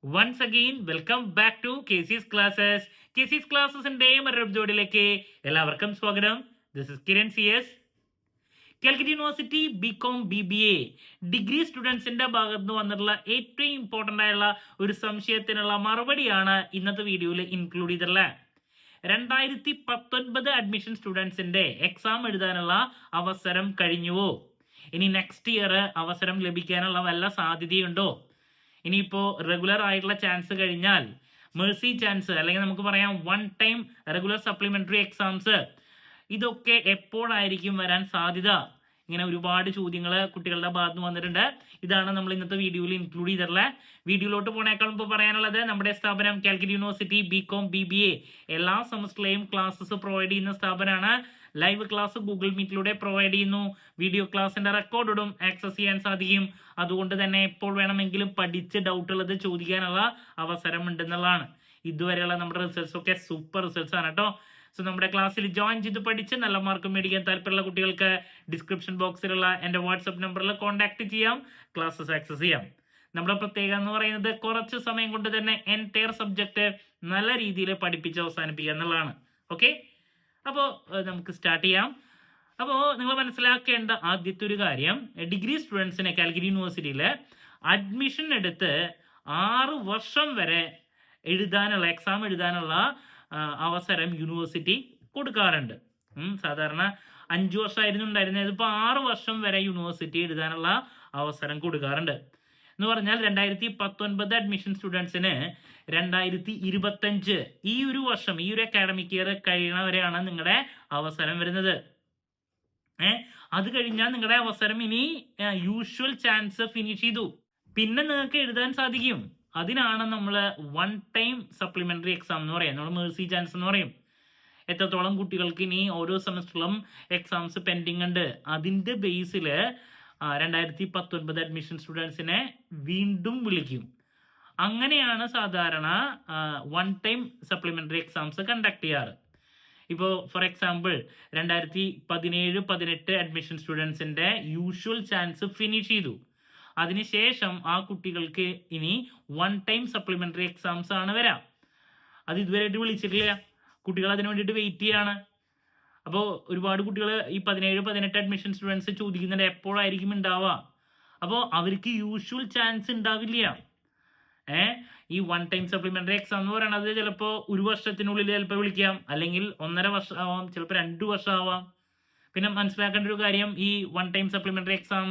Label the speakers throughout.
Speaker 1: Once again, welcome back to KC's Classes. KC's Classes-ന്റെ മറ്റൊരു എപ്പിസോഡിലേക്ക് എല്ലാവർക്കും സ്വാഗതം. This is Kiran CS. Calicut university BCom BBA degree സ്റ്റുഡൻസിന്റെ ഭാഗത്ത് നിന്ന് വന്നിട്ടുള്ള ഏറ്റവും ഇമ്പോർട്ടൻ്റ് ആയുള്ള ഒരു സംശയത്തിനുള്ള മറുപടിയാണ് ഇന്നത്തെ വീഡിയോയിൽ ഇൻക്ലൂഡ് ചെയ്തിട്ടുള്ളത്. 2019 അഡ്മിഷൻ സ്റ്റുഡൻസിന്റെ എക്സാം എഴുതാനുള്ള അവസരം കഴിഞ്ഞുവോ? ഇനി നെക്സ്റ്റ് ഇയർ അവസരം ലഭിക്കാനുള്ള വല്ല സാധ്യതയുണ്ടോ? ഇനിയിപ്പോൾ റെഗുലർ ആയിട്ടുള്ള ചാൻസ് കഴിഞ്ഞാൽ മേഴ്സി ചാൻസ് അല്ലെങ്കിൽ നമുക്ക് പറയാം one time regular supplementary exams ഇതൊക്കെ എപ്പോഴായിരിക്കും വരാൻ സാധ്യത? ഇങ്ങനെ ഒരുപാട് ചോദ്യങ്ങൾ കുട്ടികളുടെ ഭാഗത്ത് നിന്ന് വന്നിട്ടുണ്ട്. ഇതാണ് നമ്മൾ ഇന്നത്തെ വീഡിയോയിൽ ഇൻക്ലൂഡ് ചെയ്തിട്ടുള്ളത്. വീഡിയോയിലോട്ട് പോണേക്കാളും ഇപ്പോൾ പറയാനുള്ളത്, നമ്മുടെ സ്ഥാപനം കാലിക്കറ്റ് യൂണിവേഴ്സിറ്റി BCom BBA എല്ലാ സെമസ്റ്ററിലെയും ക്ലാസ്സസ് പ്രൊവൈഡ് ചെയ്യുന്ന സ്ഥാപനമാണ്. ലൈവ് ക്ലാസ് ഗൂഗിൾ മീറ്റിലൂടെ പ്രൊവൈഡ് ചെയ്യുന്നു. വീഡിയോ ക്ലാസിന്റെ റെക്കോർഡും ആക്സസ് ചെയ്യാൻ സാധിക്കും. അതുകൊണ്ട് തന്നെ എപ്പോൾ വേണമെങ്കിലും പഠിച്ച് ഡൗട്ട് ഉള്ളത് ചോദിക്കാനുള്ള അവസരം ഉണ്ടെന്നുള്ളതാണ്. ഇതുവരെയുള്ള നമ്മുടെ റിസൾട്ട്സ് ഒക്കെ സൂപ്പർ റിസൾട്ട്സ് ആണ് കേട്ടോ. സോ നമ്മുടെ ക്ലാസ്സിൽ ജോയിൻ ചെയ്ത് പഠിച്ച് നല്ല മാർക്ക് മേടിക്കാൻ താല്പര്യമുള്ള കുട്ടികൾക്ക് ഡിസ്ക്രിപ്ഷൻ ബോക്സിലുള്ള എൻ്റെ വാട്സപ്പ് നമ്പറിൽ കോൺടാക്ട് ചെയ്യാം, ക്ലാസ്സസ് ആക്സസ് ചെയ്യാം. നമ്മുടെ പ്രത്യേകത എന്ന് പറയുന്നത് കുറച്ച് സമയം കൊണ്ട് തന്നെ എൻറ്റയർ സബ്ജക്റ്റ് നല്ല രീതിയിൽ പഠിപ്പിച്ച് അവസാനിപ്പിക്കുക എന്നുള്ളതാണ്. ഓക്കെ, അപ്പോൾ നമുക്ക് സ്റ്റാർട്ട് ചെയ്യാം. അപ്പോൾ നിങ്ങൾ മനസ്സിലാക്കേണ്ട ആദ്യത്തെ ഒരു കാര്യം, ഡിഗ്രി സ്റ്റുഡൻസിനെ കാലിക്കറ്റ് യൂണിവേഴ്സിറ്റിയിൽ അഡ്മിഷൻ എടുത്ത് 6 വർഷം വരെ എഴുതാനുള്ള എക്സാം എഴുതാനുള്ള അവസരം യൂണിവേഴ്സിറ്റി കൊടുക്കാറുണ്ട്. സാധാരണ 5 വർഷമായിരുന്നു ഉണ്ടായിരുന്നത്, ഇപ്പോൾ 6 വർഷം വരെ യൂണിവേഴ്സിറ്റി എഴുതാനുള്ള അവസരം കൊടുക്കാറുണ്ട്. എന്ന് പറഞ്ഞാൽ 2019 അഡ്മിഷൻ സ്റ്റുഡൻസിന് 2025 ഈ ഒരു വർഷം, ഈ ഒരു അക്കാഡമിക് ഇയർ കഴിയണവരെയാണ് നിങ്ങളുടെ അവസരം വരുന്നത്. അത് കഴിഞ്ഞാൽ നിങ്ങളുടെ അവസരം ഇനി യൂഷ്വൽ ചാൻസ് ഫിനിഷ് ചെയ്തു, പിന്നെ നിങ്ങൾക്ക് എഴുതാൻ സാധിക്കും. അതിനാണ് നമ്മൾ വൺ ടൈം സപ്ലിമെന്ററി എക്സാം എന്ന് പറയാം, നമ്മൾ മേഴ്സി ചാൻസ് എന്ന് പറയും. എത്രത്തോളം കുട്ടികൾക്ക് ഇനി ഓരോ സെമസ്റ്ററിലും എക്സാംസ് പെൻഡിങ് ഉണ്ട്, അതിൻ്റെ ബേസിൽ 2019 അഡ്മിഷൻ സ്റ്റുഡൻസിനെ വീണ്ടും വിളിക്കും. അങ്ങനെയാണ് സാധാരണ one time supplementary exams conduct ചെയ്യാറ്. ഇപ്പോൾ ഫോർ എക്സാമ്പിൾ 2017-18 അഡ്മിഷൻ സ്റ്റുഡൻസിൻ്റെ യൂഷ്വൽ ചാൻസ് ഫിനിഷ് ചെയ്തു. അതിനുശേഷം ആ കുട്ടികൾക്ക് ഇനി വൺ ടൈം സപ്ലിമെന്ററി എക്സാംസ് ആണ് വരാം. അത് ഇതുവരെയായിട്ട് വിളിച്ചിട്ടില്ല, കുട്ടികൾ അതിനു വേണ്ടിയിട്ട് വെയിറ്റ് ചെയ്യാണ്. അപ്പോൾ ഒരുപാട് കുട്ടികൾ ഈ 17-18 അഡ്മിഷൻ സ്റ്റുഡൻസ് ചോദിക്കുന്നുണ്ട് എപ്പോഴായിരിക്കും ഉണ്ടാവുക. അപ്പോൾ അവർക്ക് യൂഷ്വൽ ചാൻസ് ഉണ്ടാവില്ല. ഈ വൺ ടൈം സപ്ലിമെന്ററി എക്സാം എന്ന് പറയുന്നത് ചിലപ്പോൾ ഒരു വർഷത്തിനുള്ളിൽ ചിലപ്പോൾ വിളിക്കാം, അല്ലെങ്കിൽ 1.5 വർഷം ആവാം, ചിലപ്പോൾ 2 വർഷം ആവാം. പിന്നെ മനസ്സിലാക്കേണ്ട ഒരു കാര്യം, ഈ വൺ ടൈം സപ്ലിമെന്ററി എക്സാം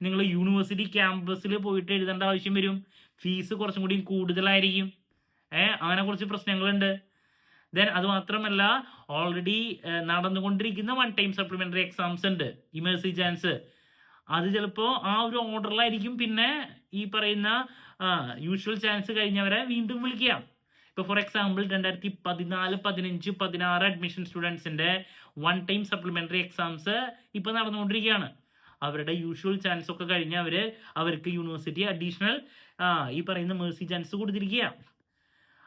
Speaker 1: നിങ്ങൾ യൂണിവേഴ്സിറ്റി ക്യാമ്പസിൽ പോയിട്ട് എഴുതേണ്ട ആവശ്യം വരും. ഫീസ് കുറച്ചും കൂടി കൂടുതലായിരിക്കും. അങ്ങനെ കുറച്ച് പ്രശ്നങ്ങളുണ്ട്. ദെൻ അത് മാത്രമല്ല, ഓൾറെഡി നടന്നുകൊണ്ടിരിക്കുന്ന വൺ ടൈം സപ്ലിമെന്ററി എക്സാംസ് ഉണ്ട്, ഇമേഴ്സി ചാൻസ്. അത് ചിലപ്പോൾ ആ ഒരു ഓർഡറിലായിരിക്കും പിന്നെ ഈ പറയുന്ന യൂഷ്വൽ ചാൻസ് കഴിഞ്ഞവരെ വീണ്ടും വിളിക്കാം. ഇപ്പോൾ ഫോർ എക്സാമ്പിൾ 2014, 15, 16 അഡ്മിഷൻ സ്റ്റുഡൻസിൻ്റെ വൺ ടൈം സപ്ലിമെന്ററി എക്സാംസ് ഇപ്പോൾ നടന്നുകൊണ്ടിരിക്കുകയാണ്. അവരുടെ യൂഷ്വൽ ചാൻസ് ഒക്കെ കഴിഞ്ഞ് അവർക്ക് യൂണിവേഴ്സിറ്റി അഡീഷണൽ ഈ പറയുന്ന മേഴ്സി ചാൻസ് കൊടുത്തിരിക്കുക.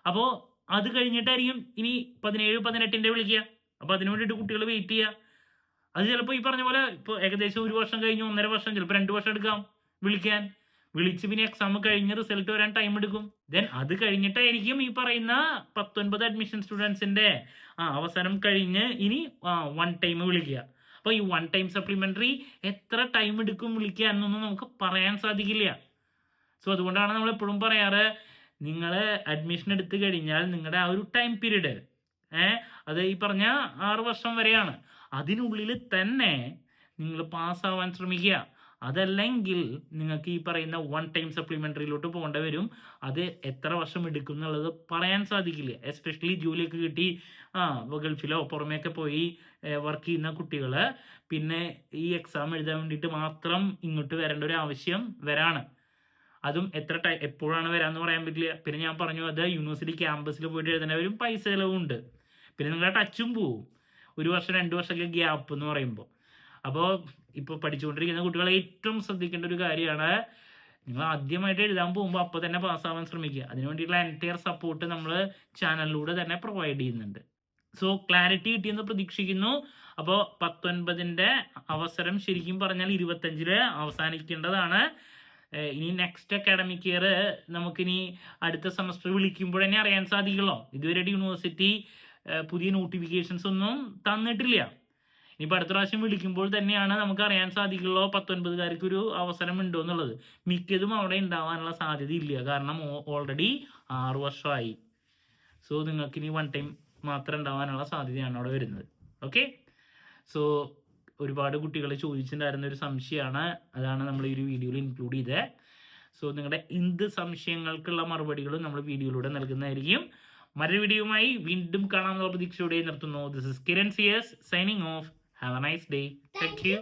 Speaker 1: അപ്പോൾ അത് കഴിഞ്ഞിട്ടായിരിക്കും ഇനി 17-18 വിളിക്കുക. അപ്പോൾ അതിനു വേണ്ടിയിട്ട് കുട്ടികൾ വെയിറ്റ് ചെയ്യുക. അത് ചിലപ്പോൾ ഈ പറഞ്ഞ പോലെ ഇപ്പോൾ ഏകദേശം 1 വർഷം കഴിഞ്ഞ് 1.5 വർഷം, ചിലപ്പോൾ 2 വർഷം എടുക്കാം വിളിക്കാൻ. വിളിച്ച് പിന്നെ എക്സാം കഴിഞ്ഞ് റിസൾട്ട് വരാൻ ടൈം എടുക്കും. ദെൻ അത് കഴിഞ്ഞിട്ടായിരിക്കും ഈ പറയുന്ന 19 അഡ്മിഷൻ സ്റ്റുഡൻസിൻ്റെ അവസരം കഴിഞ്ഞ് ഇനി വൺ ടൈം വിളിക്കുക. അപ്പോൾ ഈ വൺ ടൈം സപ്ലിമെന്ററി എത്ര ടൈം എടുക്കും വിളിക്കുക എന്നൊന്നും നമുക്ക് പറയാൻ സാധിക്കില്ല. സോ അതുകൊണ്ടാണ് നമ്മൾ എപ്പോഴും പറയാറ്, നിങ്ങൾ അഡ്മിഷൻ എടുത്തു കഴിഞ്ഞാൽ നിങ്ങളുടെ ആ ഒരു ടൈം പീരീഡ് അത് ഈ പറഞ്ഞ 6 വർഷം വരെയാണ്. അതിനുള്ളിൽ തന്നെ നിങ്ങൾ പാസ്സാവാൻ ശ്രമിക്കുക. അതല്ലെങ്കിൽ നിങ്ങൾക്ക് ഈ പറയുന്ന വൺ ടൈം സപ്ലിമെന്ററിയിലോട്ട് പോകേണ്ടി വരും. അത് എത്ര വർഷം എടുക്കും എന്നുള്ളത് പറയാൻ സാധിക്കില്ല. എസ്പെഷ്യലി ജോലിയൊക്കെ കിട്ടി ഗൾഫിലോ പുറമേയൊക്കെ പോയി വർക്ക് ചെയ്യുന്ന കുട്ടികൾ പിന്നെ ഈ എക്സാം എഴുതാൻ വേണ്ടിയിട്ട് മാത്രം ഇങ്ങോട്ട് വരേണ്ട ഒരു ആവശ്യം വരാണ്. അതും എപ്പോഴാണ് വരാമെന്ന് പറയാൻ പറ്റില്ല. പിന്നെ ഞാൻ പറഞ്ഞു, അത് യൂണിവേഴ്സിറ്റി ക്യാമ്പസിൽ പോയിട്ട് എഴുതേണ്ടവരും പൈസ ചിലവുണ്ട്. പിന്നെ നിങ്ങളുടെ ടച്ചും പോവും, 1 വർഷം 2 വർഷമൊക്കെ ഗ്യാപ്പ് എന്ന് പറയുമ്പോൾ. അപ്പോൾ ഇപ്പോൾ പഠിച്ചുകൊണ്ടിരിക്കുന്ന കുട്ടികളെ ഏറ്റവും ശ്രദ്ധിക്കേണ്ട ഒരു കാര്യമാണ്, നിങ്ങൾ ആദ്യമായിട്ട് എഴുതാൻ പോകുമ്പോൾ അപ്പോൾ തന്നെ പാസ്സാവാൻ ശ്രമിക്കുക. അതിനു വേണ്ടിയിട്ടുള്ള എൻറ്റയർ സപ്പോർട്ട് നമ്മൾ ചാനലിലൂടെ തന്നെ പ്രൊവൈഡ് ചെയ്യുന്നുണ്ട്. സോ ക്ലാരിറ്റി കിട്ടിയെന്ന് പ്രതീക്ഷിക്കുന്നു. അപ്പോൾ 19ന്റെ അവസരം ശരിക്കും പറഞ്ഞാൽ 25 അവസാനിക്കേണ്ടതാണ്. ഇനി നെക്സ്റ്റ് അക്കാഡമിക് ഇയർ നമുക്കിനി അടുത്ത സെമസ്റ്റർ വിളിക്കുമ്പോൾ തന്നെ അറിയാൻ സാധിക്കുള്ളൂ. ഇതുവരെയായിട്ട് യൂണിവേഴ്സിറ്റി പുതിയ നോട്ടിഫിക്കേഷൻസ് ഒന്നും തന്നിട്ടില്ല. ഇനിയിപ്പോൾ അടുത്ത പ്രാവശ്യം വിളിക്കുമ്പോൾ തന്നെയാണ് നമുക്ക് അറിയാൻ സാധിക്കുള്ളൂ 19കാർക്ക് ഒരു അവസരം ഉണ്ടോ എന്നുള്ളത്. മിക്കതും അവിടെ ഉണ്ടാവാനുള്ള സാധ്യത ഇല്ല, കാരണം ഓൾറെഡി 6 വർഷമായി. സോ നിങ്ങൾക്ക് ഇനി 1 ടൈം മാത്രം ഉണ്ടാവാനുള്ള സാധ്യതയാണ് അവിടെ വരുന്നത്. ഓക്കെ, സോ ഒരുപാട് കുട്ടികൾ ചോദിച്ചിട്ടുണ്ടായിരുന്ന ഒരു സംശയമാണ്, അതാണ് നമ്മൾ ഈ ഒരു വീഡിയോയിൽ ഇൻക്ലൂഡ് ചെയ്തത്. സോ നിങ്ങളുടെ എന്ത് സംശയങ്ങൾക്കുള്ള മറുപടികളും നമ്മൾ വീഡിയോയിലൂടെ നൽകുന്നതായിരിക്കും. മറ്റൊരു വീഡിയോയുമായി വീണ്ടും കാണാമെന്നുള്ള പ്രതീക്ഷയോടെ നിർത്തുന്നു. This is Kiran CS signing off. Have a nice day. Thank U.